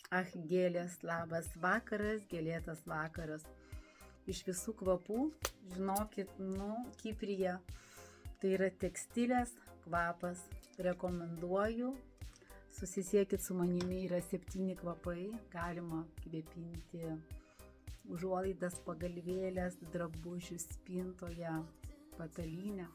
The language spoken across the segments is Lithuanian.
Ach, gėlės, labas vakaras, gėlėtas vakaras. Iš visų kvapų, žinokit, Kiprija, tai yra tekstilės kvapas. Rekomenduoju, susisiekit su manimi, yra 7 kvapai, galima kvėpinti užuolaidas, pagalvėlės, drabužius spintoje, patalynę.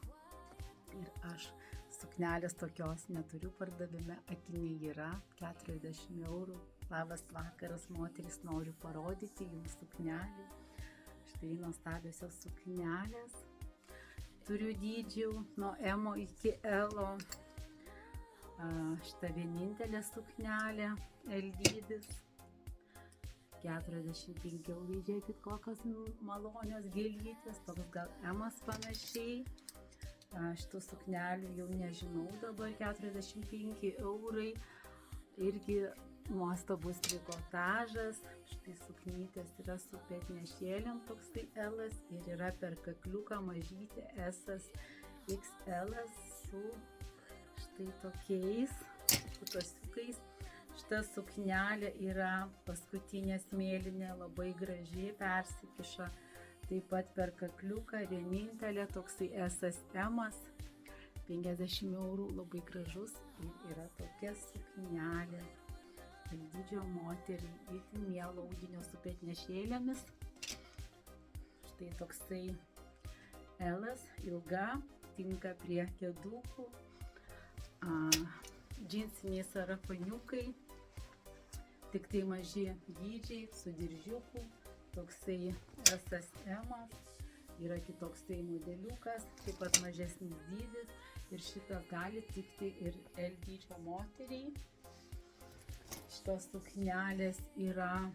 Ir aš suknelės tokios neturiu pardavime, akiniai yra 40 eurų. Labas vakaras, moteris, noriu parodyti jums suknelį. Štai nuostabiosios suknelės. Turiu dydžių nuo M iki L. Šita vienintelė suknelė, L dydis. 45 eurų, žiūrėkit, kokios malonios gėlytės, toks gal M panašiai. Šitų suknelių jau nežinau dabar, 45 eurai. Irgi nuostabus trikotažas. Štai suknytės yra su petnešėlėm, toksai L ir yra per kakliuką mažytė S, XL su štai tokiais putosiukais. Šita suknelė yra paskutinė smėlinė, labai graži, persikiša. Taip pat per kakliuką, vienintelė toksai SSM, 50 eurų, labai gražus. Ir yra tokia suknelė, dydžio moteriai, itin mielo audinio su petnešėlėmis. Štai toksai L, ilga, tinka prie kėdukų, džinsiniai sarafaniukai, tik tai maži dydžiai su diržiuku. Toksai SSM, yra kitoksai modeliukas, taip pat mažesnis dydis ir šitas gali tikti ir L dydžio moteriai. Šitos suknelės yra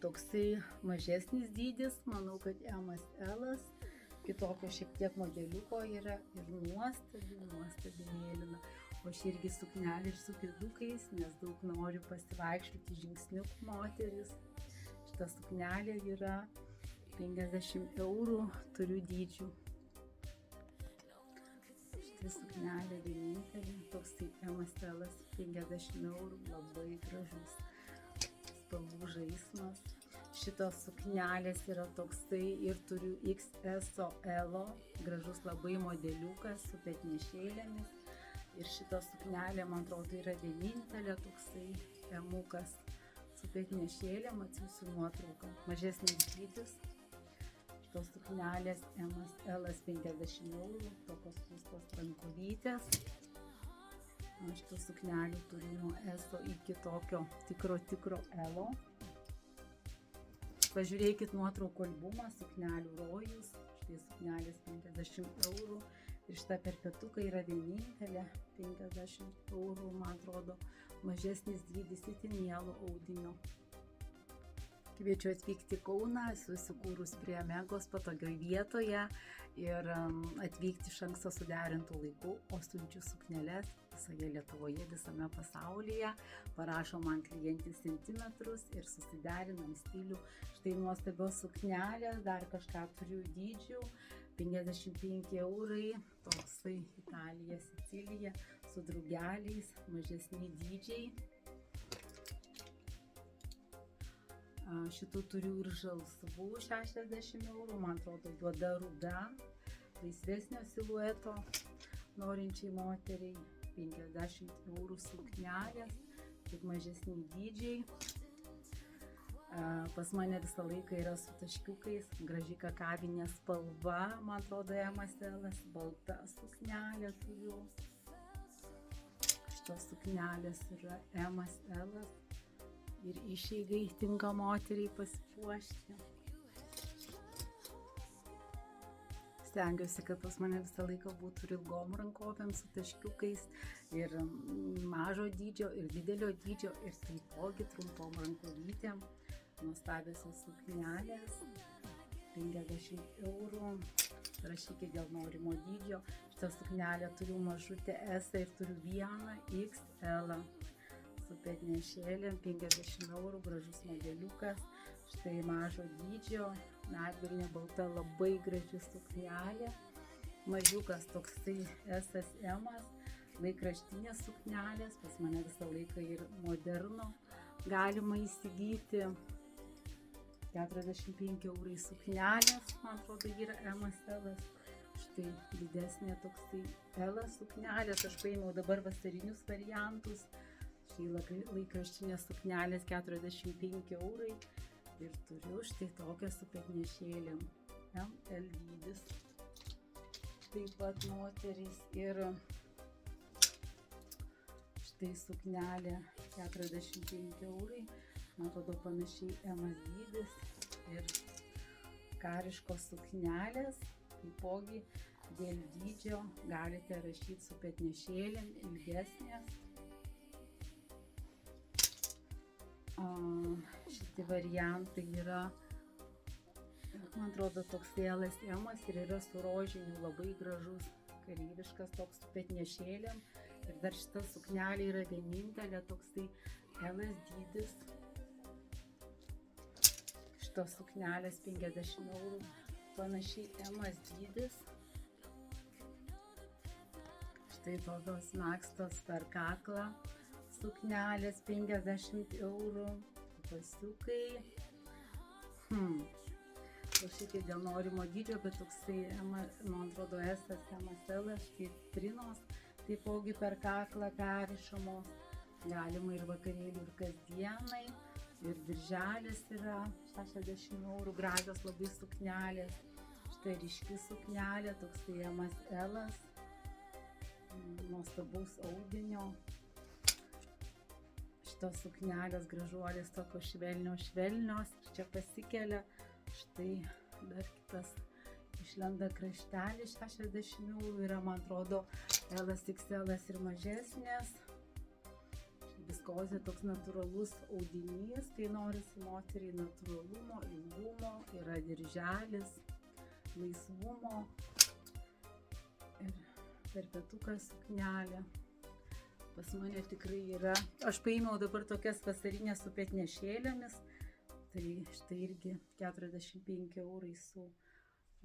toksai mažesnis dydis, manau, kad MSL, kitokio šiek tiek modeliuko yra ir nuostabi mėlyna. O ši irgi suknelė ir su kėdukais, nes daug noriu pasivaikščioti žingsniukų moteris. Šita suknelė yra 50 eurų, turiu dydžių. Štai suknelė vienintelė, toksai MSL, 50 eurų, labai gražus spalvų žaismas. Šitos suknelės yra toksai ir turiu XSOL, gražus labai modeliukas su petnešėlėmis. Ir šita suknelė, man atrodo, yra vienintelė toksai emukas su petnešėlėm, atsiųsiu nuotrauką. Mažesnis dydis. Šitos suknelės MSL 50 eurų, tokios pūstos rankovytės. Šitų suknelių turiu nuo S iki tokio tikro L. Pažiūrėkit nuotraukų albumą, suknelių rojus. Štai suknelės 50 eurų. Ir šita perpetuka yra vienintelė, 50 eurų, man atrodo, mažesnis dydis, itin mielo audinio. Kviečiu atvykti į Kauną, esu įsikūrus prie Megos patogioj vietoje ir atvykti iš anksto suderintų laikų, o siunčiu sukneles visoje Lietuvoje, visame pasaulyje. Parašo man klientai centimetrus ir susiderinam stilių. Štai nuostabios suknelės, dar kažką turiu dydžių. 55 eurai, toksai Italija, Sicilija, su drugeliais, mažesni dydžiai. Šitų turiu ir žalsvų 60 eurų, man atrodo, juoda ruda, laisvesnio silueto, norinčiai moteriai, 50 eurų suknelės, tik mažesni dydžiai. Pas mane visą laiką yra su taškiukais, graži kakavinė spalva, man atrodo, MSL, balta suknelė turiu. Šitos suknelės yra MSL ir išeigai tinka moteriai pasipuošti. Stengiuosi, kad pas mane visą laiką būtų ir ilgom rankovėm su taškiukais, ir mažo dydžio, ir didelio dydžio, ir taipogi trumpom rankovytėm. Nuostabiosios suknelės, 50 eurų, rašykit dėl norimo dydžio. Šitą suknelę turiu mažutę S ir turiu vieną XL su petnešėlėm, 50 eurų, gražus modeliukas. Štai mažo dydžio, medvilnė balta, labai graži suknelė. Mažiukas toksai SSM, laikraštinės suknelės, pas mane visą laiką ir moderno galima įsigyti. 45 eurai suknelės, man atrodo, yra MSL. Štai didesnė toksai L suknelės, aš paėmiau dabar vasarinius variantus. Štai laikraštinės suknelės 45 eurai ir turiu štai tokią su petnešėlėm. L dydis. Taip pat moterys ir štai suknelė 45 eurai. Man atrodo panašiai M dydis ir kariškos suknelės, taipogi dėl dydžio galite rašyti su petnešėlėm, ilgesnės. Šitie variantai yra, man atrodo, toks L M ir yra su rožiniu, labai gražus, kareiviškas toks su petnešėlėm. Ir dar šita suknelė yra vienintelė, toksai L dydis. Šitos suknelės 50 eurų, panašiai M dydis. Štai tokios megztos per kaklą suknelės 50 eurų, pasiukai. Šiek dėl norimo dydžio, bet toksai, man atrodo, S, MSL, štai trinos, taipogi per kaklą perišamos. Galima ir vakarėlių, ir kasdienai. Ir dirželis yra 60 eurų, gražios labai suknelės. Štai ryški suknelė, toksai MSL, nuostabaus audinio. Šitos suknelės gražuolės tokios švelnios. Ir čia pasikelia. Štai dar kitas išlenda kraštelis 60 eurų, yra, man atrodo, L, XL ir mažesnės. Viskozė toks natūralus audinys, tai norisi moteriai natūralumo, ilgumo, yra dirželis, laisvumo ir perpetukas suknelė. Pas mane tikrai yra. Aš paėmiau dabar tokias vasarinės su petnešėlėmis, tai štai irgi 45 eurai su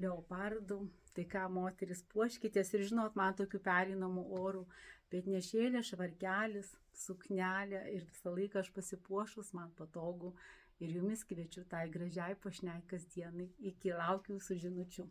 leopardu. Tai ką, moteris, puoškitės ir žinot, man tokių pereinamų orų petnešėlė, švarkelis, suknelė ir visą laiką aš pasipuošus, man patogu ir jumis kviečiu tai gražiai puošniai kasdienai. Iki, laukiu jūsų žinučių.